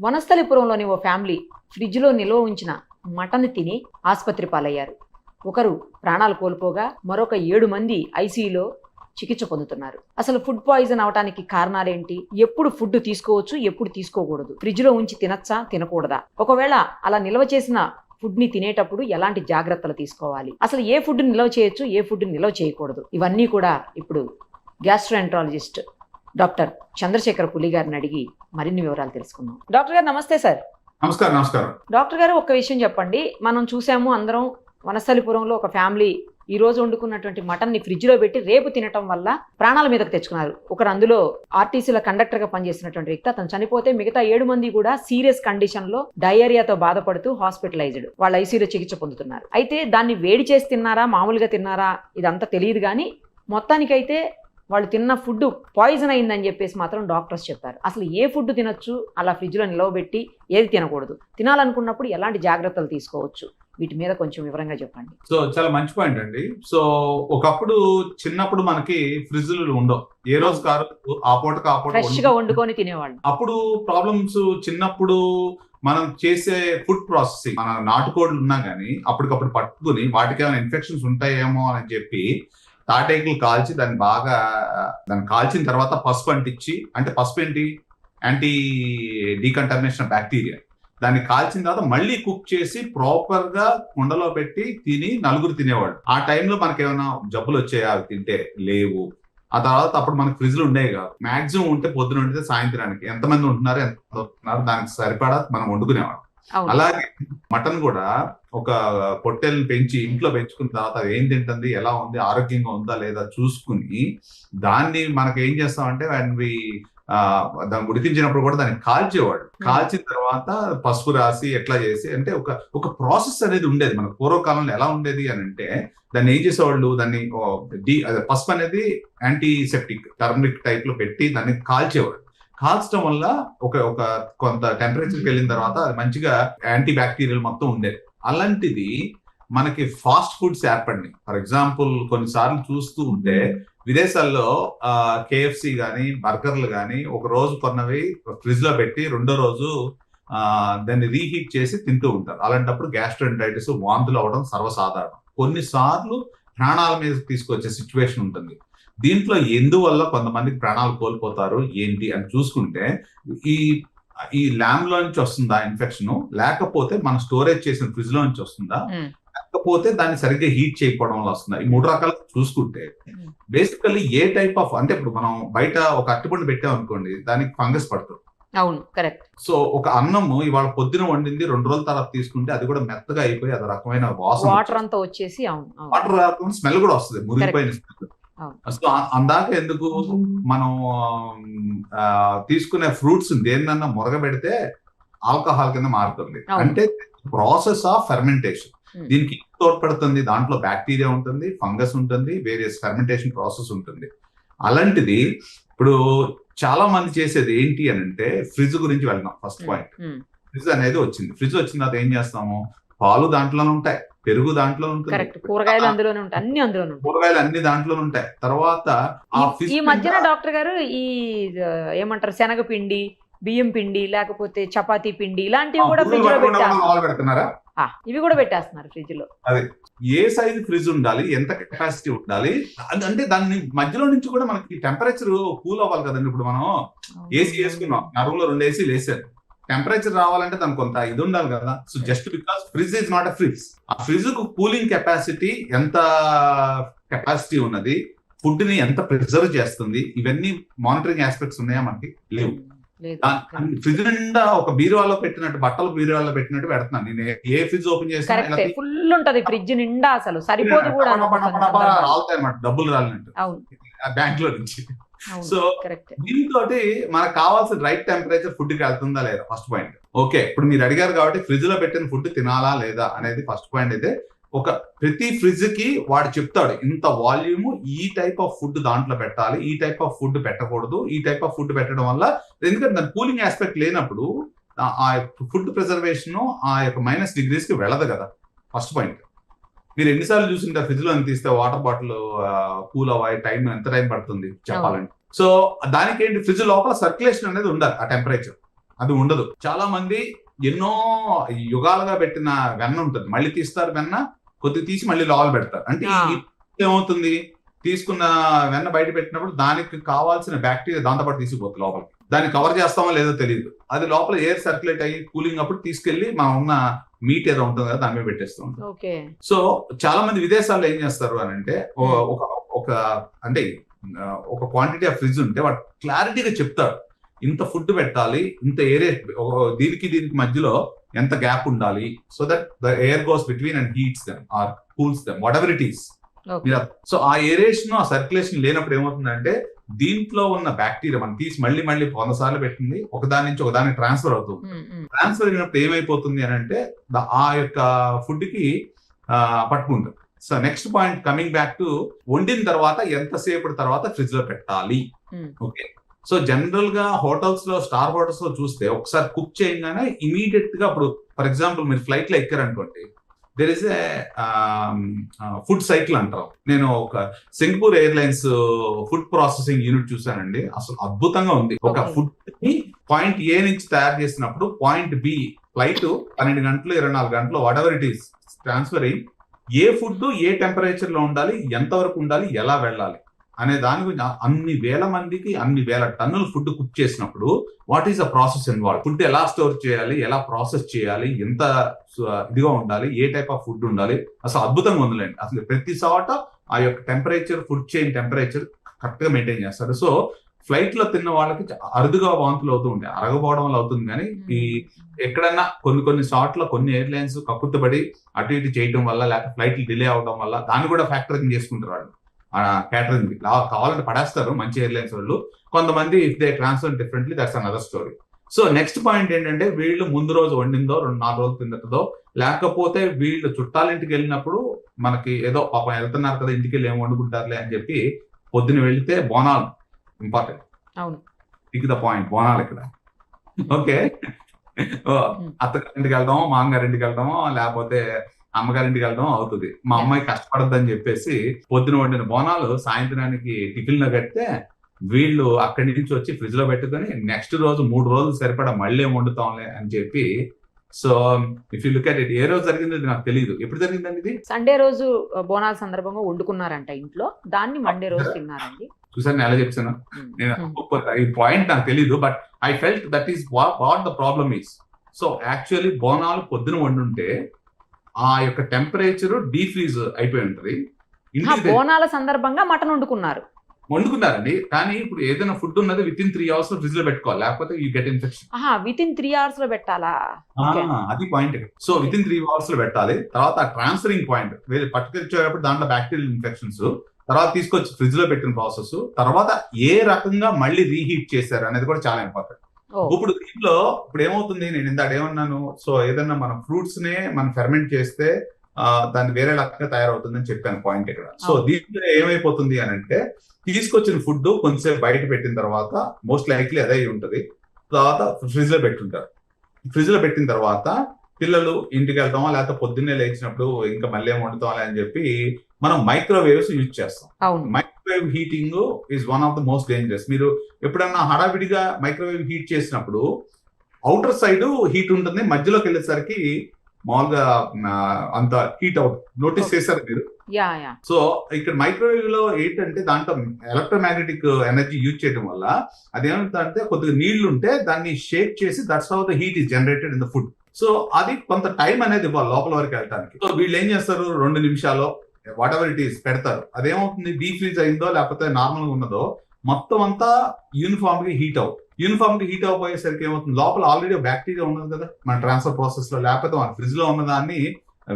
వనస్థలిపురంలోని ఓ family ఫ్రిడ్జ్లో నిల్వ ఉంచిన మటన్ తిని ఆసుపత్రి పాలయ్యారు. ఒకరు ప్రాణాలు కోల్పోగా మరొక 7 మంది ఐసీయూలో చికిత్స పొందుతున్నారు. అసలు ఫుడ్ పాయిజన్ అవడానికి కారణాలేంటి? ఎప్పుడు ఫుడ్ తీసుకోవచ్చు, ఎప్పుడు తీసుకోకూడదు? ఫ్రిడ్జ్లో ఉంచి తినచ్చా, తినకూడదా? ఒకవేళ అలా నిల్వ చేసిన ఫుడ్ ని తినేటప్పుడు ఎలాంటి జాగ్రత్తలు తీసుకోవాలి? అసలు ఏ ఫుడ్ నిల్వ చేయొచ్చు, ఏ ఫుడ్ నిల్వ చేయకూడదు? ఇవన్నీ కూడా ఇప్పుడు గ్యాస్ట్రోఎంట్రాలజిస్ట్ డాక్టర్ చంద్రశేఖర్ పులి గారిని అడిగి మరిన్ని వివరాలు తెలుసుకుందాం. డాక్టర్ గారు నమస్తే సార్. నమస్కారం. డాక్టర్ గారు ఒక్క విషయం చెప్పండి. మనం చూసాము అందరం, వనస్థలిపురంలో ఒక ఫ్యామిలీ ఈ రోజు వండుకున్నటువంటి మటన్ ని ఫ్రిడ్జ్ లో పెట్టి రేపు తినటం వల్ల ప్రాణాల మీదకు తెచ్చుకున్నారు. ఒకరు అందులో ఆర్టీసీలో కండక్టర్ గా పనిచేసినటువంటి వ్యక్తి, అతను చనిపోతే మిగతా 7 మంది కూడా సీరియస్ కండిషన్ లో డయేరియాతో బాధపడుతూ హాస్పిటలైజ్డ్, వాళ్ళ ఐసీయూలో చికిత్స పొందుతున్నారు. అయితే దాన్ని వేడి చేసి తిన్నారా, మామూలుగా తిన్నారా ఇదంతా తెలియదు, కానీ మొత్తానికైతే వాళ్ళు తిన్న ఫుడ్ పాయిజన్ అయిందని చెప్పేసి మాత్రం డాక్టర్స్ చెప్పారు. అసలు ఏ ఫుడ్ తినొచ్చు, అలా ఫ్రిడ్జ్లో నిలవబెట్టి ఏది తినకూడదు, తినాలనుకున్నప్పుడు ఎలాంటి జాగ్రత్తలు తీసుకోవచ్చు, వీటి మీద కొంచెం వివరంగా చెప్పండి. సో చాలా మంచి పాయింట్ అండి. సో ఒకప్పుడు చిన్నప్పుడు మనకి ఫ్రిడ్జ్లు ఉండవు, ఏ రోజు కారు ఆ పూటకు ఫ్రెష్ గా వండుకొని తినేవాళ్ళు. అప్పుడు ప్రాబ్లమ్స్ చిన్నప్పుడు మనం చేసే ఫుడ్ ప్రాసెసింగ్, మన నాటుకోళ్ళు ఉన్నా గానీ అప్పటికప్పుడు పట్టుకుని వాటికి ఏమైనా ఇన్ఫెక్షన్స్ ఉంటాయేమో అని చెప్పి తాటేకులు కాల్చి దాన్ని కాల్చిన తర్వాత పసుపు అంటించి, అంటే పసుపు ఏంటి, యాంటీ డీకంటామినేషన్ బ్యాక్టీరియా, దాన్ని కాల్చిన తర్వాత మళ్ళీ కుక్ చేసి ప్రాపర్ గా కుండలో పెట్టి తిని నలుగురు తినేవాడు. ఆ టైంలో మనకి ఏమైనా జబ్బులు వచ్చాయా, అవి తింటే లేవు. ఆ తర్వాత అప్పుడు మనకి ఫ్రిడ్జ్లు ఉండేవి కాదు. మాక్సిమం ఉంటే పొద్దున ఉంటే సాయంత్రానికి ఎంతమంది ఉంటున్నారు, ఎంత ఉంటున్నారు దానికి సరిపడా మనం వండుకునేవాడు. అలాగే మటన్ కూడా ఒక పొట్టేల్ని పెంచి ఇంట్లో పెంచుకున్న తర్వాత అది ఏం తింటుంది, ఎలా ఉంది, ఆరోగ్యంగా ఉందా లేదా చూసుకుని దాన్ని మనకి ఏం చేస్తామంటే దాన్ని ఉడికించినప్పుడు కూడా దాన్ని కాల్చేవాడు. కాల్చిన తర్వాత పసుపు రాసి ఎట్లా చేసి, అంటే ఒక ప్రాసెస్ అనేది ఉండేది. మన పూర్వకాలంలో ఎలా ఉండేది అని అంటే, దాన్ని ఏం చేసేవాళ్ళు, దాన్ని పసుపు అనేది యాంటీసెప్టిక్ టర్మరిక్ టైప్ లో పెట్టి దాన్ని కాల్చేవాడు. కాల్చడం వల్ల ఒక కొంత టెంపరేచర్కి వెళ్ళిన తర్వాత అది మంచిగా యాంటీ బ్యాక్టీరియల్ మొత్తం ఉండేది. అలాంటిది మనకి ఫాస్ట్ ఫుడ్స్ ఏర్పడినాయి. ఫర్ ఎగ్జాంపుల్ కొన్నిసార్లు చూస్తూ ఉంటే విదేశాల్లో కేఎఫ్సి గానీ బర్గర్లు గానీ ఒక రోజు కొన్నవి ఫ్రిడ్జ్ లో పెట్టి రెండో రోజు దాన్ని రీహీట్ చేసి తింటూ ఉంటారు. అలాంటప్పుడు గ్యాస్ట్రోఎంటరైటిస్, వాంతులు అవడం సర్వసాధారణం. కొన్నిసార్లు ప్రాణాల మీద తీసుకొచ్చే సిచ్యువేషన్ ఉంటుంది. దీంట్లో ఎందువల్ల కొంతమందికి ప్రాణాలు కోల్పోతారు ఏంటి అని చూసుకుంటే, ఈ ల్యామ్ లో నుంచి వస్తుందా ఇన్ఫెక్షన్, లేకపోతే మనం స్టోరేజ్ చేసిన ఫ్రిడ్జ్ లో నుంచి వస్తుందా, లేకపోతే దాన్ని సరిగ్గా హీట్ చేయకపోవడం వల్ల వస్తుందా, ఈ 3 రకాలు చూసుకుంటే బేసికల్లీ ఏ టైప్ ఆఫ్, అంటే ఇప్పుడు మనం బయట ఒక అరటిపండు పెట్టాం అనుకోండి, దానికి ఫంగస్ పడుతుంది. అవును, కరెక్ట్. సో ఒక అన్నము ఇవాళ పొద్దున వండింది 2 రోజుల తర్వాత తీసుకుంటే అది కూడా మెత్తగా అయిపోయి అది రకమైన వాసన, వాటర్ అంతా వచ్చేసి, వాటర్ స్మెల్ కూడా వస్తుంది, మురిగిపోయిన స్మెల్. సో అందాక ఎందుకు మనం తీసుకునే ఫ్రూట్స్ దేన్నన్నా మురగబెడితే ఆల్కహాల్ కింద మారుతుంది. అంటే ప్రాసెస్ ఆఫ్ ఫెర్మెంటేషన్ దీనికి తోడ్పడుతుంది. దాంట్లో బ్యాక్టీరియా ఉంటుంది, ఫంగస్ ఉంటుంది, వేరియస్ ఫెర్మెంటేషన్ ప్రాసెస్ ఉంటుంది. అలాంటిది ఇప్పుడు చాలా మంది చేసేది ఏంటి అని అంటే, ఫ్రిడ్జ్ గురించి వెళ్దాం. ఫస్ట్ పాయింట్, ఫ్రిడ్జ్ అనేది వచ్చింది. ఫ్రిడ్జ్ వచ్చిన తర్వాత ఏం చేస్తాము, పాలు దాంట్లోనే ఉంటాయి, పెరుగు దాంట్లో ఉంటుంది, కూరగాయలు అందులోనే ఉంటాయి, అన్ని అందులోనే ఉంటాయి, కూరగాయలు అన్ని దాంట్లోనే ఉంటాయి. తర్వాత ఈ మధ్యన డాక్టర్ గారు ఈ ఏమంటారు, శనగపిండి, బియ్యం పిండి, లేకపోతే చపాతీ పిండి, ఇలాంటివి కూడా ఫ్రిడ్జ్ లో పెడుతున్నారా, ఇవి కూడా పెట్టేస్తున్నారు ఫ్రిడ్జ్ లో. అదే ఏ సైజ్ ఫ్రిడ్జ్ ఉండాలి, ఎంత కెపాసిటీ ఉండాలి, అంటే దాని మధ్యలో నుంచి కూడా మనకి టెంపరేచర్ కూల్ అవ్వాలి కదండి. ఇప్పుడు మనం ఏసీ వేసుకున్నాం, నా రూమ్ లో 2 ఏసీలు వేసారు, టెంపరేచర్ రావాలంటే దానికి కొంత ఇది ఉండాలి కదా. So just because fridge is not a fridge, ఆ ఫ్రిడ్జ్ కు కూలింగ్ కెపాసిటీ ఎంత కెపాసిటీ ఉన్నది, ఫుడ్ ని ఎంత ప్రిజర్వ్ చేస్తుంది, ఇవన్నీ మానిటరింగ్ ఆస్పెక్ట్స్ ఉన్నాయా మనకి? లేవు. ఫ్రిడ్జ్ నిండా ఒక బీరువాలో పెట్టినట్టు, బట్టలు బీరువాలో పెట్టినట్టు పెడుతున్నాను నేను. ఏ ఫ్రిడ్జ్ ఓపెన్ చేసినా ఫుల్ ఉంటది ఫ్రిడ్జ్ నిండా, అసలు సరిపోదు కూడా, రాలుతాయి అన్నమాట, డబ్బులు రాలినట్టు బ్యాంక్ లో నుంచి. సో దీంతో మనకు కావాల్సిన రైట్ టెంపరేచర్ ఫుడ్ కి వెళ్తుందా లేదా, ఫస్ట్ పాయింట్. ఓకే, ఇప్పుడు మీరు అడిగారు కాబట్టి ఫ్రిడ్జ్ లో పెట్టిన ఫుడ్ తినాలా లేదా అనేది ఫస్ట్ పాయింట్. అయితే ప్రతి ఫ్రిడ్జ్ కి వాడు చెప్తాడు, ఇంత వాల్యూమ్, ఈ టైప్ ఆఫ్ ఫుడ్ దాంట్లో పెట్టాలి, ఈ టైప్ ఆఫ్ ఫుడ్ పెట్టకూడదు, ఈ టైప్ ఆఫ్ ఫుడ్ పెట్టడం వల్ల, ఎందుకంటే దాని కూలింగ్ ఆస్పెక్ట్ లేనప్పుడు ఆ ఫుడ్ ప్రిజర్వేషన్ ఆ యొక్క -, degrees కి వెళ్ళదు కదా. First point. మీరు ఎన్నిసార్లు చూసింటారు ఫ్రిడ్జ్ లో తీస్తే వాటర్ బాటిల్ కూల్ అవ్వాలి, ఎంత టైం పడుతుంది చెప్పాలంటే. సో దానికి ఏంటి, ఫ్రిడ్జ్ లోపల సర్క్యులేషన్ అనేది ఉండాలి, ఆ టెంపరేచర్. అది ఉండదు. చాలా మంది ఎన్నో యుగాలుగా పెట్టిన వెన్న ఉంటుంది, మళ్ళీ తీస్తారు వెన్న, కొద్దిగా తీసి మళ్ళీ లోపల పెడతారు. అంటే ఏమవుతుంది, తీసుకున్న వెన్న బయట పెట్టినప్పుడు దానికి కావాల్సిన బ్యాక్టీరియా దాంతో పాటు తీసుకుపోతుంది లోపలికి. దాన్ని కవర్ చేస్తామో లేదో తెలియదు, అది లోపల ఎయిర్ సర్క్యులేట్ అయ్యి కూలింగ్ అప్పుడు తీసుకెళ్లి మనం ఉన్న మీట్ ఏదో ఉంటుంది కదా దాని మీద పెట్టేస్తూ ఉంటాం. సో చాలా మంది విదేశాల్లో ఏం చేస్తారు అని అంటే ఒక అంటే ఒక క్వాంటిటీ ఆఫ్ ఫ్రిడ్జ్ ఉంటే వాడు క్లారిటీగా చెప్తాడు, ఇంత ఫుడ్ పెట్టాలి, ఇంత ఏరియా, దీనికి మధ్యలో ఎంత గ్యాప్ ఉండాలి, so that the air goes between and heats them or cools them, whatever it is. So ఆ ఏరేషన్, ఆ సర్క్యులేషన్ లేనప్పుడు ఏమవుతుందంటే దీంట్లో ఉన్న బ్యాక్టీరియా మనం తీసి మళ్ళీ 100 సార్లు పెట్టింది ఒకదాని నుంచి ఒకదానికి ట్రాన్స్ఫర్ అవుతుంది. ట్రాన్స్ఫర్ అయినప్పుడు ఏమైపోతుంది అని అంటే ఆ యొక్క ఫుడ్ కి పట్టుకుంటుంది. So next point, coming back to వండిన తర్వాత ఎంతసేపటి తర్వాత ఫ్రిడ్జ్ లో పెట్టాలి. ఓకే, సో జనరల్ గా హోటల్స్ లో, స్టార్ హోటల్స్ లో చూస్తే ఒకసారి కుక్ చేయగానే ఇమీడియట్ గా, ఇప్పుడు ఫర్ ఎగ్జాంపుల్ మీరు ఫ్లైట్ లో ఎక్కారనుకోండి, there is a food cycle అంటారు. నేను ఒక Singapore airlines food processing unit చూసానండి, అసలు అద్భుతంగా ఉంది. ఒక ఫుడ్ ని పాయింట్ ఏ నుంచి తయారు చేసినప్పుడు పాయింట్ బి, ఫ్లైట్ 12 గంటలు 24 గంటలు what ever it is transfer అయ్యి ఏ ఫుడ్ ఏ టెంపరేచర్ లో ఉండాలి, ఎంత వరకు ఉండాలి, ఎలా వెళ్ళాలి అనే దాని గురించి అన్ని వేల మందికి అన్ని వేల టన్నుల ఫుడ్ కుక్ చేసినప్పుడు what is the process involve, food ఎలా స్టోర్ చేయాలి, ఎలా ప్రాసెస్ చేయాలి, ఎంత ఇదిగా ఉండాలి, ఏ టైప్ ఆఫ్ ఫుడ్ ఉండాలి, అసలు అద్భుతంగా ఉందిలేండి. అసలు ప్రతి చోట ఆ యొక్క temperature, food chain temperature correct గా మెయింటైన్ చేస్తారు. సో ఫ్లైట్ లో తిన్న వాళ్ళకి అరుదుగా వాంతులు అవుతూ ఉంటాయి, అరగపోవడం వల్ల అవుతుంది. కానీ ఈ ఎక్కడన్నా కొన్ని చోట్ల కొన్ని ఎయిర్లైన్స్ కక్కుర్తిపడి అటు ఇటు చేయడం వల్ల, లేకపోతే ఫ్లైట్లు డిలే అవడం వల్ల దాన్ని కూడా ఫ్యాక్టరింగ్ చేసుకుంటారు వాళ్ళు. క్యాటరింగ్ కావాలంటే పడేస్తారు మంచి ఎయిర్లైన్స్ వాళ్ళు. కొంతమంది if they transfer differently, that's another story. So next point ఏంటంటే, వీళ్ళు ముందు రోజు వండిందో 2-4 రోజుల కిందటదో, లేకపోతే వీళ్ళు చుట్టాలింటికి వెళ్ళినప్పుడు మనకి ఏదో పాపం వెళ్తున్నారు కదా ఇంటికి వెళ్ళి ఏం వండుకుంటారులే అని చెప్పి పొద్దున వెళితే బోనాలు ఇంపార్టెంట్. ఇక ద పాయింట్, బోనాలు ఇక్కడ. ఓకే, అత్తగారింటికి వెళ్దామో, మామగారింటికి వెళ్దామో, లేకపోతే అమ్మగారింటికి వెళ్ళడం అవుతుంది. మా అమ్మాయి కష్టపడద్దని చెప్పేసి పొద్దున వండిన బోనాలు సాయంత్రానికి టిఫిన్ లో కడితే వీళ్ళు అక్కడి నుంచి వచ్చి ఫ్రిడ్జ్ లో పెట్టుకొని నెక్స్ట్ రోజు 3 రోజులు సరిపడా మళ్ళీ ఏం వండుతాంలే అని చెప్పి. So if you look at it, ఏ రోజు జరిగింది నాకు తెలియదు, ఎప్పుడు జరిగిందండి ఇది? సండే రోజు బోనాల సందర్భంగా వండుకున్నారంట ఇంట్లో, దాన్ని మండే రోజు తిన్నారండి. చూసాను, నేను ఎలా చెప్తాను, నేను ఈ పాయింట్ నాకు తెలీదు, but I felt that is what the problem is. So actually Bonalu పొద్దున వండుంటే ఆ యొక్క టెంపరేచర్ డీఫ్రీజ్ అయిపోయి ఉంటది. బోనాల సందర్భంగా మటన్ వండుకున్నారండి, కానీ ఇప్పుడు ఏదైనా ఫుడ్ ఉన్నది విత్ ఇన్ 3 hours లో ఫ్రిడ్జ్ లో పెట్టుకోవాలి, లేకపోతే you get infection. With in 3 hours లో పెట్టాలా? అది point. So with in 3 hours లో పెట్టాలి. తర్వాత ట్రాన్స్ఫరింగ్ పాయింట్ పట్టుకొచ్చేటప్పుడు దాంట్లో బ్యాక్టీరియల్ ఇన్ఫెక్షన్స్, తర్వాత తీసుకొచ్చి ఫ్రిడ్జ్ లో పెట్టిన ప్రాసెస్, తర్వాత ఏ రకంగా మళ్ళీ రీహీట్ చేశారు అనేది కూడా చాలా ఇంపార్టెంట్. ఇప్పుడు దీంట్లో ఇప్పుడు ఏమవుతుంది, నేను ఇందాక ఏమన్నాను, సో ఏదన్నా మనం ఫ్రూట్స్ నే మనం ఫెర్మెంట్ చేస్తే దాన్ని వేరే రకంగా తయారవుతుందని చెప్పాను పాయింట్ ఇక్కడ. సో దీంట్లో ఏమైపోతుంది అని అంటే, తీసుకొచ్చిన ఫుడ్ కొంచెంసేపు బయట పెట్టిన తర్వాత మోస్ట్ లైక్లీ అదే ఉంటది, తర్వాత ఫ్రిడ్జ్ లో పెట్టుంటారు. ఫ్రిడ్జ్ లో పెట్టిన తర్వాత పిల్లలు ఇంటికి వెళ్తామా, లేకపోతే పొద్దున్నే లేచినప్పుడు ఇంకా మళ్ళీ ఏం వండుతామా అని చెప్పి మనం మైక్రోవేవ్స్ యూజ్ చేస్తాం. Microwave heating is one of the most dangerous. మీరు ఎప్పుడన్నా హడావిడిగా మైక్రోవేవ్ హీట్ చేసినప్పుడు అవుటర్ సైడ్ హీట్ ఉంటుంది, మధ్యలోకి వెళ్ళేసరికి మామూలుగా అంత హీట్ అవుతుంది. నోటీస్ చేశారు మీరు? సో ఇక్కడ మైక్రోవేవ్ లో ఏంటంటే దాంట్లో ఎలక్ట్రోమాగ్నెటిక్ ఎనర్జీ యూజ్ చేయడం వల్ల అదేమంటే కొద్దిగా నీళ్లు ఉంటే దాన్ని షేక్ చేసి that's how the heat is generated in the food. So అది కొంత టైం అనేది ఇవ్వాలి లోపల వరకు వెళ్ళడానికి. సో వీళ్ళు ఏం చేస్తారు, 2 నిమిషాలు వాట్ ఎవర్ ఇట్ ఈస్ పెడతారు. అదేమవుతుంది, డీఫ్రీజ్ అయిందో లేకపోతే నార్మల్ గా ఉన్నదో మొత్తం అంతా యూనిఫామ్ గా హీట్ అయిపోయేసరికి ఏమవుతుంది, లోపల ఆల్రెడీ బ్యాక్టీరియా ఉన్నది కదా మన ట్రాన్స్ఫర్ ప్రాసెస్ లో, లేకపోతే మన ఫ్రిడ్జ్ లో ఉన్న దాన్ని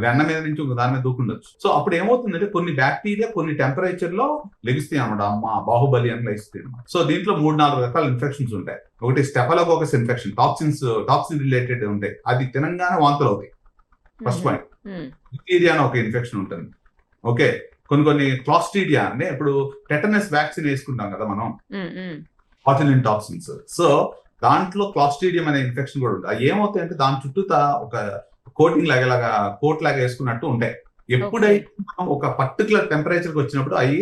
వెన్న మీద నుంచి ఒక దాని మీద దూకుండొచ్చు. సో అప్పుడు ఏమవుతుందంటే కొన్ని బ్యాక్టీరియా కొన్ని టెంపరేచర్ లో లెగిస్తాయి అనమాట, అమ్మ బాహుబలి అని లెగిస్తాయి అనమాట. సో దీంట్లో 3-4 రకాల ఇన్ఫెక్షన్స్ ఉంటాయి. ఒకటి స్టెఫలోకోకస్ ఇన్ఫెక్షన్, టాక్సిన్ రిలేటెడ్ ఉంటాయి, అది తినంగానే వాంతులు అవుతాయి. First point. బ్యాక్టీరియా అని ఒక ఇన్ఫెక్షన్ ఉంటుంది. ఓకే, కొన్ని క్లాస్ట్రీడియా అంటే ఇప్పుడు టెటనస్ వ్యాక్సిన్ వేసుకుంటాం కదా మనం, బాటులిన్ టాక్సిన్స్. సో దాంట్లో క్లాస్ట్రీడియం అనే ఇన్ఫెక్షన్ కూడా ఉంటుంది. అది ఏమవుతాయంటే దాని చుట్టూతా ఒక కోటింగ్ లాగా కోట్ లాగా వేసుకున్నట్టు ఉంటాయి. ఎప్పుడైతే మనం ఒక పర్టికులర్ టెంపరేచర్కి వచ్చినప్పుడు అవి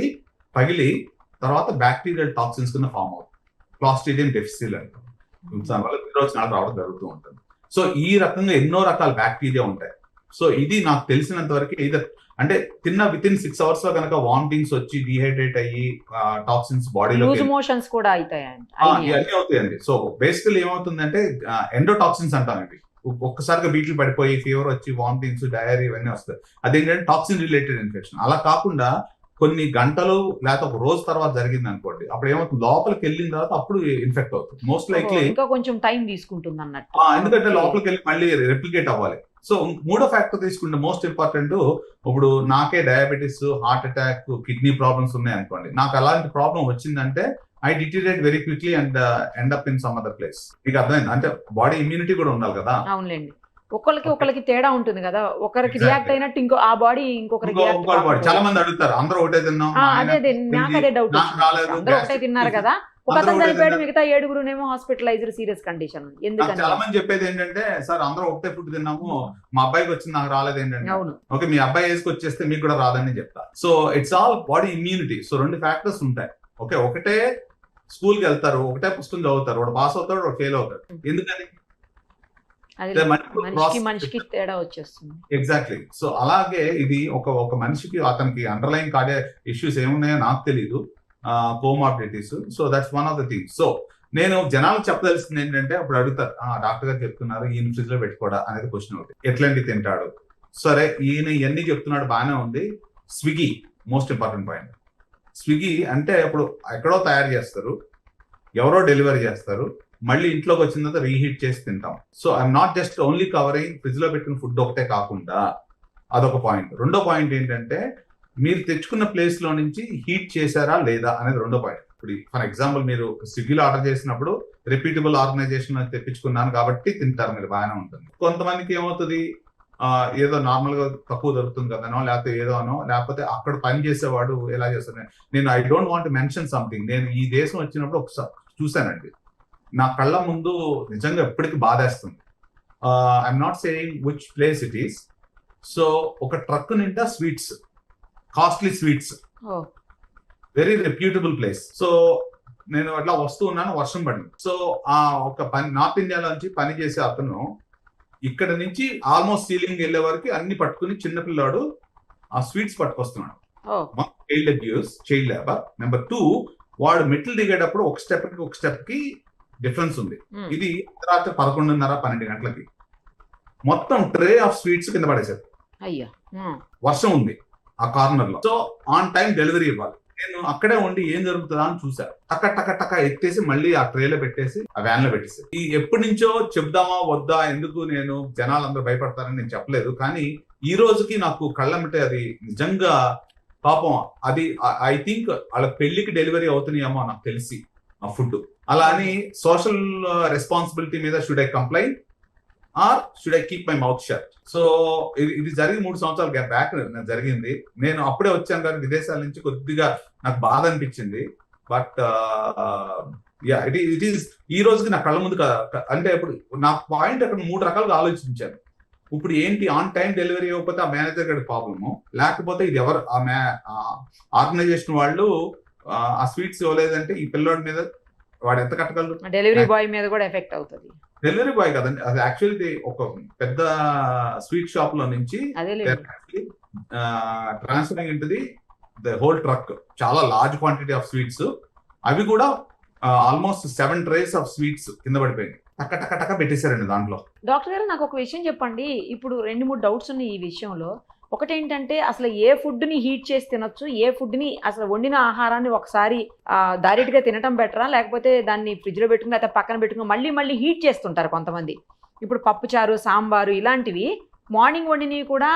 పగిలి తర్వాత బ్యాక్టీరియల్ టాక్సిన్స్ కింద ఫామ్ అవుతుంది, క్లాస్ట్రీడియం డెఫిసిల్ అంటాం. దానివల్ల విరోచనాలు రావడం జరుగుతూ ఉంటుంది. సో ఈ రకంగా ఎన్నో రకాల బ్యాక్టీరియా ఉంటాయి. సో ఇది నాకు తెలిసినంత వరకు అంటే తిన్న విత్ ఇన్ 6 hours లో కనుక వామిటింగ్స్ వచ్చి డిహైడ్రేట్ అయ్యి టాక్సిన్స్ బాడీలో లూజ్ మోషన్స్ కూడా అవుతాయండి. ఇవన్నీ అవుతాయండి. సో బేసికల్ ఏమవుతుందంటే ఎండోటాక్సిన్స్ అంటామండి. ఒక్కసారిగా బీట్లు పడిపోయి ఫీవర్ వచ్చి వామిటింగ్స్ డయేరియా ఇవన్నీ వస్తాయి. అదేంటంటే టాక్సిన్ రిలేటెడ్ ఇన్ఫెక్షన్. అలా కాకుండా కొన్ని గంటలు లేకపోతే ఒక రోజు తర్వాత జరిగింది అనుకోండి, అప్పుడు ఏమవుతుంది లోపలికి వెళ్ళిన తర్వాత అప్పుడు ఇన్ఫెక్ట్ అవుతుంది మోస్ట్ లైక్లీ. ఇంకా కొంచెం టైం తీసుకుంటుంది అన్నట్టు. ఎందుకంటే లోపలికి వెళ్ళి మళ్ళీ రెప్లికేట్ అవ్వాలి. సో మూడో ఫ్యాక్టర్ తీసుకుంటే మోస్ట్ ఇంపార్టెంట్, ఇప్పుడు నాకే diabetes, heart attack, kidney problems ఉన్నాయి అనుకోండి, నాకు అలాంటి ప్రాబ్లం వచ్చిందంటే I deteriorate very quickly and end up in some other place. మీకు అర్థమైంది? అంటే బాడీ ఇమ్యూనిటీ కూడా ఉండాలి కదా. అవునులేండి. ఒకరికి తేడా ఉంటుంది కదా, ఒకరికి రియాక్ట్ అయినట్టు ఇంకో ఆ బాడీ ఇంకొకరికి చాలా మంది అడుగుతారు, అందరూ ఒకటే తిన్నాం, నాకు అదే డౌట్. అందరూ ఒకటే తిన్నారు కదా, ఒకతను చనిపోయాడు, మిగతా 7 హాస్పిటలైజ్డ్ సీరియస్ కండిషన్. ఎందుకంటే చాలా మంది చెప్పేది ఏంటంటే, సార్ అందరూ ఒకటే ఫుడ్ తిన్నాము, మా అబ్బాయికి వచ్చింది నాకు రాలేదు ఏంటంటే, ఓకే మీ అబ్బాయి వేసుకు వచ్చేస్తే మీకు కూడా రాదని చెప్తా. So it's all body immunity. So 2 factors ఉంటాయి. ఓకే, ఒకటే స్కూల్కి వెళ్తారు, ఒకటే పుస్తకం చదువుతారు, వాడు పాస్ అవుతాడు, వాడు ఫెయిల్ అవుతాడు. ఎందుకని? మనిషికి తేడా వచ్చేస్తుంది. ఎగ్జాక్ట్లీ. సో అలాగే ఇది ఒక మనిషికి అతనికి అండర్లైన్ కార్డియా ఇష్యూస్ ఏమున్నాయో నాకు తెలీదు, comorbidities. So that's one of the things. So నేను జనాలకు చెప్పదలిసింది ఏంటంటే, అప్పుడు అడుగుతారు, డాక్టర్ గారు చెప్తున్నారు ఈయన ఫ్రిడ్జ్ లో పెట్టుకోవడా అనేది క్వశ్చన్ ఒకటి. ఎట్లాంటి తింటాడు? సరే ఈయన ఇవన్నీ చెప్తున్నాడు, బాగానే ఉంది. Swiggy most important point. Swiggy అంటే ఇప్పుడు ఎక్కడో తయారు చేస్తారు, ఎవరో డెలివరీ చేస్తారు, మళ్ళీ ఇంట్లోకి వచ్చిన తర్వాత రీహీట్ చేసి తింటాం. So I'm not just only covering fridge లో పెట్టిన ఫుడ్ ఒకటే కాకుండా, అదొక పాయింట్. రెండో పాయింట్ ఏంటంటే, మీరు తెచ్చుకున్న ప్లేస్ లో నుంచి హీట్ చేశారా లేదా అనేది రెండో పాయింట్. ఇప్పుడు ఫర్ ఎగ్జాంపుల్ మీరు స్విగ్గీలో ఆర్డర్ చేసినప్పుడు రిపీటబుల్ ఆర్గనైజేషన్ తెప్పించుకున్నాను కాబట్టి తింటారు, మీరు బాగానే ఉంటుంది. కొంతమందికి ఏమవుతుంది, ఏదో నార్మల్ గా తక్కువ దొరుకుతుంది కదనో, లేకపోతే ఏదోనో, లేకపోతే అక్కడ పని చేసేవాడు ఎలా చేస్తాను. నేను I don't want mention something. నేను ఈ దేశం వచ్చినప్పుడు ఒకసారి చూశానండి, నా కళ్ళ ముందు నిజంగా ఎప్పటికీ బాధేస్తుంది. I'm not saying which place it is. So ఒక ట్రక్ నిండా sweets, costly sweets, very reputable place. So నేను అట్లా వస్తూ ఉన్నాను, వర్షం పడింది. సో ఆ ఒక నార్త్ ఇండియాలో నుంచి పని చేసే అతను ఇక్కడ నుంచి ఆల్మోస్ట్ సీలింగ్ వెళ్ళే వరకు అన్ని పట్టుకుని చిన్నపిల్లాడు ఆ స్వీట్స్ పట్టుకొస్తున్నాడు. Child labour. నెంబర్ 2, వాడు మెట్లు దిగేటప్పుడు ఒక స్టెప్ కి డిఫరెన్స్ ఉంది. ఇది రాత్రి 11:30, 12 గంటలకి మొత్తం ట్రే ఆఫ్ స్వీట్స్ కింద పడేశారు. వర్షం ఉంది ఆ కార్నర్ లో. సో ఆన్ టైం డెలివరీ ఇవ్వాలి. నేను అక్కడే ఉండి ఏం జరుగుతుందా అని చూసా. టక్క ఎత్తేసి మళ్ళీ ఆ ట్రేలో పెట్టేసి ఆ వ్యాన్ లో పెట్టేసి, ఈ ఎప్పటి నుంచో చెప్దామా వద్దా, ఎందుకు నేను జనాలందరూ భయపడతారని నేను చెప్పలేదు. కానీ ఈ రోజుకి నాకు కళ్ళమిటే అది నిజంగా పాపం. అది ఐ థింక్ వాళ్ళ పెళ్లికి డెలివరీ అవుతున్నాయేమో నాకు తెలిసి ఆ ఫుడ్. అలా అని సోషల్ రెస్పాన్సిబిలిటీ మీద should I complain or should I keep my mouth shut? So ఇది జరిగి 3 సంవత్సరాల బ్యాక్ జరిగింది. నేను అప్పుడే వచ్చాను కానీ విదేశాల నుంచి, కొద్దిగా నాకు బాధ అనిపించింది. బట్ ఇట్ ఈస్ ఈ రోజుకి నా కళ్ళ ముందు అంటే ఇప్పుడు నా పాయింట్ అక్కడ 3 రకాలుగా ఆలోచించాను. ఇప్పుడు ఏంటి, ఆన్ టైం డెలివరీ అవ్వకపోతే ఆ మేనేజర్ గడి ప్రాబ్లము, లేకపోతే ఇది ఎవరు ఆర్గనైజేషన్ వాళ్ళు ఆ స్వీట్స్ ఇవ్వలేదంటే ఈ పిల్లోడి మీద వాడు ఎంత కట్టగలరు? డెలివరీ బాయ్ మీద కూడా ఎఫెక్ట్ అవుతుంది. డెలివరీ బాయ్ కదండి, అది యాక్చువల్లీ ఒక పెద్ద స్వీట్ షాప్ లో నుంచి ట్రాన్స్ఫరింగ్ ఇంటది ద హోల్ ట్రక్, చాలా లార్జ్ క్వాంటిటీ ఆఫ్ స్వీట్స్. అవి కూడా ఆల్మోస్ట్ 7 trays ఆఫ్ స్వీట్స్ కింద పడిపోయింది. టక్క పెట్టేశారండి దాంట్లో. డాక్టర్ గారు నాకు ఒక విషయం చెప్పండి. ఇప్పుడు 2-3 డౌట్స్ ఉన్నాయి ఈ విషయంలో. ఒకటేంటంటే, అసలు ఏ ఫుడ్ ని హీట్ చేసి తినొచ్చు, ఏ ఫుడ్ ని అసలు వండిన ఆహారాన్ని ఒకసారి డైరెక్ట్ గా తినటం బెటరా, లేకపోతే దాన్ని ఫ్రిడ్జ్ లో పెట్టుకుని లేకపోతే పక్కన పెట్టుకుని మళ్ళీ హీట్ చేస్తుంటారు కొంతమంది. ఇప్పుడు పప్పుచారు, సాంబారు ఇలాంటివి మార్నింగ్ వండినవి కూడా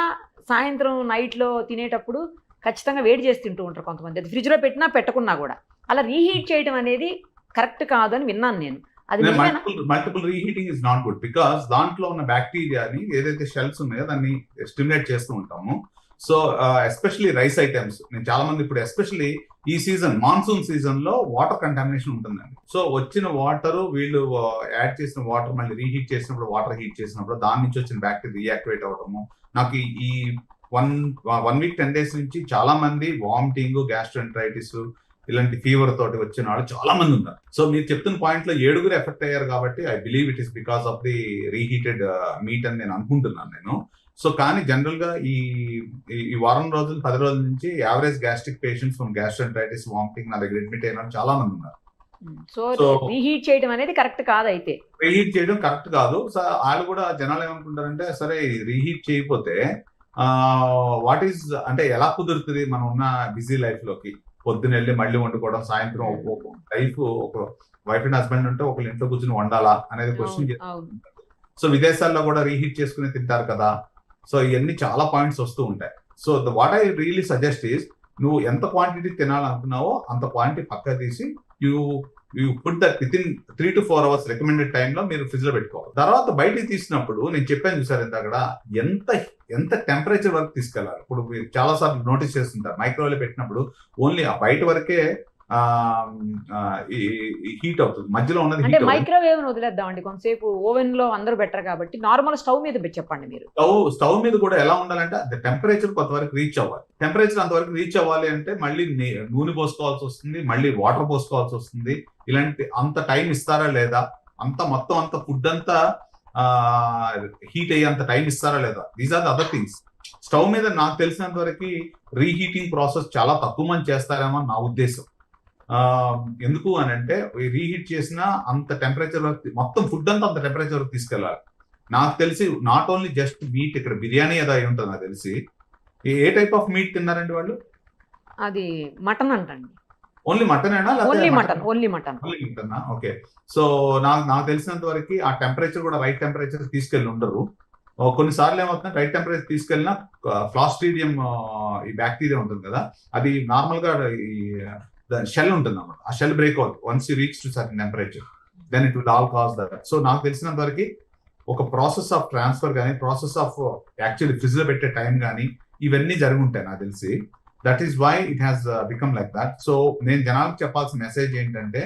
సాయంత్రం నైట్ లో తినేటప్పుడు ఖచ్చితంగా వేడి చేసి తింటూ ఉంటారు కొంతమంది. అది ఫ్రిడ్జ్ లో పెట్టినా పెట్టకున్నా కూడా అలా రీహీట్ చేయడం అనేది కరెక్ట్ కాదు అని విన్నాను నేను. అది multiple reheating is not good, because దాంట్లో ఉన్న బ్యాక్టీరియాని ఏదైతే షెల్స్ ఉన్నాయో దాన్ని స్టిమ్యులేట్ చేస్తూ ఉంటాము. సో ఎస్పెషల్లీ రైస్ ఐటమ్స్, నేను చాలా మంది ఇప్పుడు ఎస్పెషల్లీ ఈ సీజన్ మాన్సూన్ సీజన్ లో వాటర్ కంటామినేషన్ ఉంటుందండి. సో వచ్చిన వాటర్ వీళ్ళు యాడ్ చేసిన వాటర్ మళ్ళీ రీహీట్ చేసినప్పుడు, వాటర్ హీట్ చేసినప్పుడు దాని నుంచి వచ్చిన బ్యాక్టీరియా రియాక్టివేట్ అవడము. నాకు ఈ 1 week 10 days నుంచి చాలా మంది వామిటింగ్, గ్యాస్ట్రోఎంటరైటిస్, ఇలాంటి ఫీవర్ తోటి వచ్చిన వాళ్ళు చాలా మంది ఉన్నారు. సో మీరు చెప్తున్న పాయింట్ లో 7 ఎఫెక్ట్ అయ్యారు కాబట్టి I believe it is because of the reheated meet అని నేను అనుకుంటున్నాను నేను. సో కానీ జనరల్ గా ఈ వారం రోజులు 10 రోజుల నుంచి average gastric patients from gastritis vomiting నా దగ్గర అడ్మిట్ అయిన చాలా మంది ఉన్నారు. సో రీహీట్ చేయడం అనేది కరెక్ట్ కాదు, అయితే రీహీట్ చేయడం కరెక్ట్ కాదు. సో వాళ్ళు కూడా జనాలు ఏమనుకుంటారంటే సరే రీహీట్ చేయకపోతే వాట్ ఈస్ అంటే ఎలా కుదురుతుంది మనం ఉన్న బిజీ లైఫ్ లోకి, పొద్దున వెళ్ళి మళ్ళీ వండుకోవడం, సాయంత్రం లైఫ్ ఒక వైఫ్ అండ్ హస్బెండ్ ఉంటే ఒకళ్ళు ఇంట్లో కూర్చొని వండాలా అనేది క్వశ్చన్. సో విదేశాల్లో కూడా రీహీట్ చేసుకుని తింటారు కదా. సో ఇవన్నీ చాలా పాయింట్స్ వస్తూ ఉంటాయి. So what I really suggest is నువ్వు ఎంత క్వాంటిటీ తినాలనుకున్నావో అంత క్వాంటిటీ పక్క తీసి you put that with in 3 to 4 hours recommended టైంలో మీరు ఫ్రిడ్జ్ లో పెట్టుకోవాలి. తర్వాత బయటికి తీసినప్పుడు నేను చెప్పాను చూసారు ఇంత అక్కడ ఎంత టెంపరేచర్ వరకు తీసుకెళ్ళాలి. ఇప్పుడు మీరు చాలా సార్లు నోటీస్ చేస్తుంటారు మైక్రోవేవ్ పెట్టినప్పుడు ఓన్లీ ఆ బయట వరకే హీట్ అవుతుంది, మధ్యలో ఉన్నది అంటే మైక్రోవేవ్ వదిలేద్దామండి కొంతసేపు. ఓవెన్ లో అందరూ బెటర్ కాబట్టి నార్మల్ స్టవ్ మీద చెప్పండి మీరు. స్టవ్ మీద కూడా ఎలా ఉండాలంటే అది టెంపరేచర్ కొంతవరకు రీచ్ అవ్వాలి. టెంపరేచర్ అంతవరకు రీచ్ అవ్వాలి అంటే మళ్ళీ నూనె పోసుకోవాల్సి వస్తుంది, మళ్ళీ వాటర్ పోసుకోవాల్సి వస్తుంది. ఇలాంటి అంత టైం ఇస్తారా లేదా, మొత్తం అంత ఫుడ్ అంతా హీట్ అయ్యేంత టైం ఇస్తారా లేదా, these are the other things. Stove మీద నాకు తెలిసినంత వరకు రీహీటింగ్ ప్రాసెస్ చాలా తక్కువ మంది చేస్తారేమో నా ఉద్దేశం. ఎందుకు అని అంటే రీహీట్ చేసిన అంత టెంపరేచర్ వరకు మొత్తం ఫుడ్ అంతా అంత టెంపరేచర్ వరకు తీసుకెళ్ళాలి. నాకు తెలిసి నాట్ ఓన్లీ జస్ట్ మీట్, ఇక్కడ బిర్యానీ ఏదో అయి ఉంటుంది నాకు తెలిసి. ఏ టైప్ ఆఫ్ మీట్ తిన్నారండి వాళ్ళు? అది మటన్ అంటండి. ఓన్లీ మటన్ అయినా? Only mutton. ఓకే. సో నాకు తెలిసినంత వరకు ఆ టెంపరేచర్ కూడా రైట్ టెంపరేచర్ తీసుకెళ్ళి ఉండరు. కొన్నిసార్లు ఏమవుతుంది, రైట్ టెంపరేచర్ తీసుకెళ్ళినా ఫ్లాస్ట్రీడియం ఈ బ్యాక్టీరియా ఉంటుంది కదా, అది నార్మల్ గా షెల్ ఉంటుంది అన్నమాట. ఆ షెల్ బ్రేక్ అవుతుంది once you reach to certain temperature, then it will all cause that. So నాకు తెలిసినంత వరకు ఒక ప్రాసెస్ ఆఫ్ ట్రాన్స్ఫర్ కానీ, ప్రాసెస్ ఆఫ్ యాక్చువల్లీ ఫ్రిడ్జ్ లో పెట్టే టైం కానీ ఇవన్నీ జరిగి ఉంటాయి నాకు తెలిసి. That is why it has become like that. So నేను జనాలకు చెప్పాల్సిన మెసేజ్ ఏంటంటే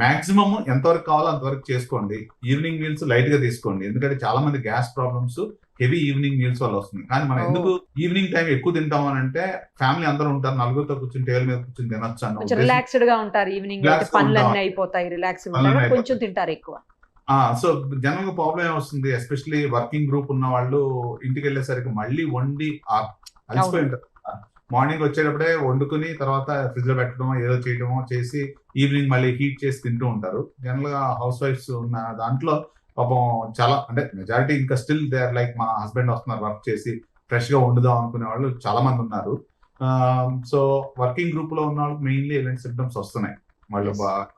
మాక్సిమం ఎంతవరకు కావాలో అంతవరకు చేసుకోండి. ఈవినింగ్ మీల్స్ లైట్ గా తీసుకోండి, ఎందుకంటే చాలా మంది gas problems heavy evening meals వల్ల వస్తుంది. కానీ మనం ఎందుకు ఈవినింగ్ టైం ఎక్కువ తింటాం అని అంటే ఫ్యామిలీ అందరూ ఉంటారు, నలుగురితో కూర్చొని టేబుల్ మీద కూర్చొని తినొచ్చు అన్న రిలాక్స్డ్ గా ఉంటారు. ఈవినింగ్ పనులన్నీ అయిపోతాయి, రిలాక్స్ కొంచెం తింటారు ఎక్కువ. సో జనరల్ గా ప్రాబ్లం ఏమొస్తుంది, ఎస్పెషల్లీ వర్కింగ్ గ్రూప్ ఉన్న వాళ్ళు ఇంటికి వెళ్ళేసరికి మళ్ళీ వండి అలసిపోయి ఉంటారు. మార్నింగ్ వచ్చేటప్పుడే వండుకుని తర్వాత ఫ్రిడ్జ్ లో పెట్టడమో ఏదో చేయడమో చేసి ఈవినింగ్ మళ్ళీ హీట్ చేసి తింటూ ఉంటారు. జనరల్ గా హౌస్ వైఫ్స్ ఉన్న దాంట్లో పాపం చాలా అంటే మెజారిటీ ఇంకా స్టిల్ దే ఆర్ లైక్ మా హస్బెండ్ వస్తున్నారు వర్క్ చేసి ఫ్రెష్ గా వండుదాం అనుకునే వాళ్ళు చాలా మంది ఉన్నారు. సో వర్కింగ్ గ్రూప్ లో ఉన్న వాళ్ళకి మెయిన్లీ ఇలాంటి సిమ్టమ్స్ వస్తున్నాయి. వాళ్ళు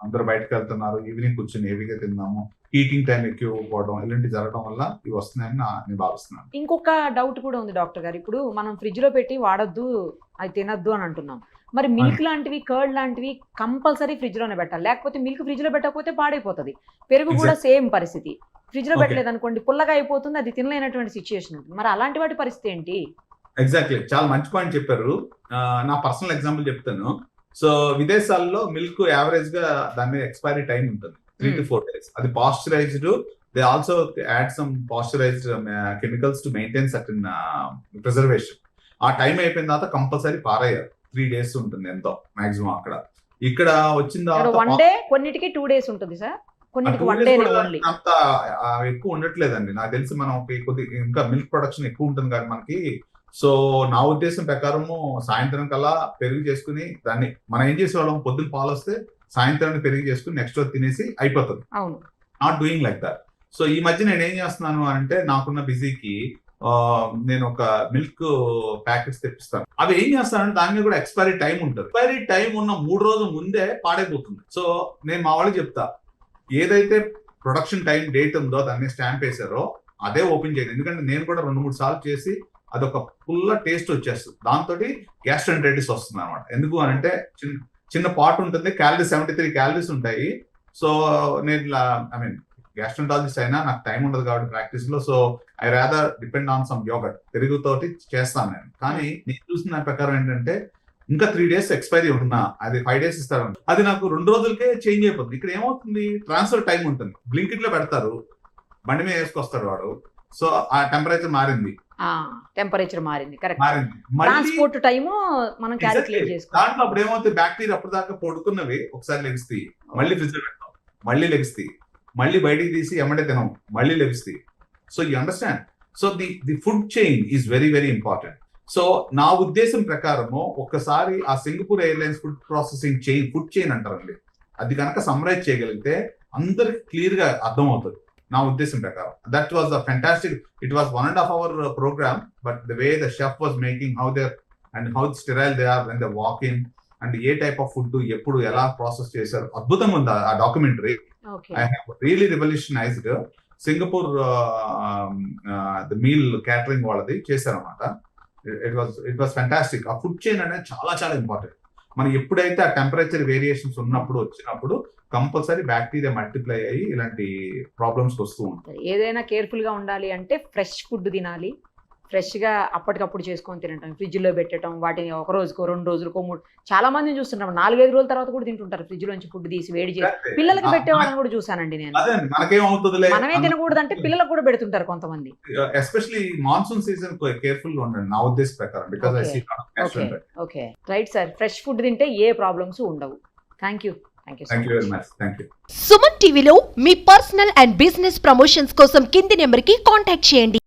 అందరూ బయటకు వెళ్తున్నారు, ఈవినింగ్ కూర్చొని హెవీగా తిందాము, హీటింగ్ టైం ఎక్కువ పోవడం ఇలాంటి జరగడం వల్ల ఇవి వస్తున్నాయని నేను భావిస్తున్నాను. ఇంకొక డౌట్ కూడా ఉంది డాక్టర్ గారు. ఇప్పుడు మనం ఫ్రిడ్జ్ లో పెట్టి వాడొద్దు, అది తినద్దు అని అంటున్నాం. మరి మిల్క్ లాంటివి, కర్డ్ లాంటివి కంపల్సరీ ఫ్రిడ్జ్ లోనే పెట్టాలి, లేకపోతే మిల్క్ ఫ్రిడ్జ్ లో పెట్టకపోతే పాడైపోతుంది. పెరుగు కూడా సేమ్ పరిస్థితి, ఫ్రిడ్జ్ లో పెట్టలేదు అనుకోండి పుల్లగా అయిపోతుంది, అది తినలేనటువంటి సిచ్యుయేషన్ ఉంటుంది. మరి అలాంటి వాటి పరిస్థితి ఏంటి? ఎగ్జాక్ట్లీ, చాలా మంచి పాయింట్ చెప్పారు. నా పర్సనల్ ఎగ్జాంపుల్ చెప్తాను. సో విదేశాల్లో మిల్క్ యావరేజ్ గా దాని ఎక్స్పైరీ టైం ఉంటుంది 3 to 4 days. అది pasteurised, they also add some pasteurised chemicals to maintain certain preservation. ఆ టైం అయిపోయిన తర్వాత కంపల్సరీ పారేయాలి. 3 days ఉంటుంది ఎంతో మాక్సిమం. అక్కడ ఇక్కడ వచ్చిన తర్వాత 1 day, కొన్నిటికి 2 days ఉంటుంది సార్, కొన్నిటికి 1 day ఓన్లీ. అంత ఎక్కువ ఉండట్లేదండి నాకు తెలిసి. మనం కొద్దిగా ఇంకా మిల్క్ ప్రొడక్షన్ ఎక్కువ ఉంటుంది కానీ మనకి. సో నా ఉద్దేశం ప్రకారము సాయంత్రం కల్లా పెరుగు చేసుకుని దాన్ని మనం ఏం చేసేవాళ్ళం, పొద్దున్న పాలు వస్తే సాయంత్రాన్ని పెరుగు చేసుకుని నెక్స్ట్ రోజు తినేసి అయిపోతుంది. అవును, not doing like that. So ఈ మధ్య నేను ఏం చేస్తున్నాను అంటే నాకున్న బిజీకి నేను ఒక మిల్క్ ప్యాకెట్స్ తెప్పిస్తాను. అవి ఏం చేస్తానంటే దాని మీద కూడా ఎక్స్పైరీ టైం ఉంటుంది. ఎక్స్పైరీ టైం ఉన్న 3 రోజుల ముందే పాడైపోతుంది. సో నేను మా వాళ్ళకి చెప్తా, ఏదైతే ప్రొడక్షన్ టైం డేట్ ఉందో దాన్ని స్టాంప్ వేసారో అదే ఓపెన్ చేయండి. ఎందుకంటే నేను కూడా 2-3 సార్లు చేసి అదొక ఫుల్ టేస్ట్ వచ్చేస్తుంది, దాంతో గ్యాస్ట్రైటిస్ వస్తుంది అనమాట. ఎందుకు అని అంటే చిన్న పాట్ ఉంటుంది, క్యాలరీస్ 73 క్యాలరీస్ ఉంటాయి. సో నేను ఐ మీన్ గ్యాస్ట్రాంటాలజిస్ట్ అయినా నాకు టైం ఉండదు కాబట్టి ప్రాక్టీస్ లో. So I rather depend on some yogurt, పెరుగుతోటి చేస్తాను నేను. కానీ నేను చూసిన దాని ప్రకారం ఏంటంటే ఇంకా 3 days ఎక్స్పైరీ ఉంటున్నా, అది 5 days ఇస్తారు. అది నాకు 2 రోజులకే చేంజ్ అయిపోతుంది. ఇక్కడ ఏమవుతుంది, ట్రాన్స్ఫర్ టైం ఉంటుంది. బ్లింకిట్ లో పెడతారు, బండి మీద వేసుకొస్తాడు వాడు. సో ఆ టెంపరేచర్ మారింది, టెంపరేచర్ మారింది, కరెక్ట్. మారింది. మళ్ళీ ట్రాన్స్పోర్ట్ టైము మనం క్యాలిక్యులేట్ చేసుకోవాలి. దాంట్లో అప్పుడు ఏమవుతుంది, బ్యాక్టీరియా అప్పుడు దాకా పడుకున్నవి ఒకసారి లెగిస్తాయి, మళ్ళీ ఫ్రిడ్జ్ లో పెడతాం, మళ్ళీ లెగిస్తాయి, మళ్ళీ బయటికి తీసి ఎమ్మటే తినం, మళ్ళీ లెగిస్తాయి. So you understand. So the food chain is very very important. So నా ఉద్దేశం ప్రకారము ఒక్కసారి ఆ Singapore airlines food processing chain, food chain అంటారండి, అది కనుక సమ్మరైజ్ చేయగలిగితే అందరికి క్లియర్ గా అర్థం అవుతుంది నా ఉద్దేశం ప్రకారం. దట్ వాజ్ అ ఫ్యాంటాస్టిక్, ఇట్ వాజ్ 1.5 hour programme, but the way the chef was making how there and how sterile they are when they walk in and ఏ టైప్ ఆఫ్ ఫుడ్ ఎప్పుడు ఎలా ప్రాసెస్ చేశారు, అద్భుతంగా ఉంది ఆ documentary. I have really revolutionised Singapore the meal catering వాళ్ళది చేశారన్నమాట. It was fantastic. ఆ ఫుడ్ చైన్ అనేది చాలా చాలా ఇంపార్టెంట్. మనం ఎప్పుడైతే ఆ టెంపరేచర్ వేరియేషన్స్ వచ్చినప్పుడు కంపల్సరీ బ్యాక్టీరియా మల్టిప్లై అయ్యి ఇలాంటి ప్రాబ్లమ్స్ వస్తూ ఉంటాయి. ఏదైనా కేర్ఫుల్ గా ఉండాలి అంటే ఫ్రెష్ ఫుడ్ తినాలి, ఫ్రెష్ గా అప్పటికప్పుడు చేసుకొని తినటం, ఫ్రిడ్జ్ లో పెట్టడం, వాటిని ఒక రోజుకో 2 రోజులకో 3, చాలా మందిని చూస్తుంటాం 4-5 రోజుల తర్వాత కూడా తింటుంటారు, ఫ్రిడ్జ్ లోంచి ఫుడ్ తీసి వేడి చేసి పిల్లలకి పెట్టే వాళ్ళని కూడా చూసానండి నేను. అదే మనకేమవుతుందిలే, మనమే తినకూడదు అంటే పిల్లలకు కూడా పెడుతుంటారు కొంతమంది. ఎస్పెషల్లీ మాన్సూన్ సీజన్ కేర్ఫుల్ గా ఉండండి నా ఉద్దేశం ప్రకారం. Because I see okay right sir, fresh food తింటే ఏ ప్రాబ్లమ్స్ ఉండవు. Thank you very much. Thank you. Suman టీవీలో మీ పర్సనల్ అండ్ బిజినెస్ ప్రమోషన్స్ కోసం కింది నెంబర్కి కాంటాక్ట్ చేయండి.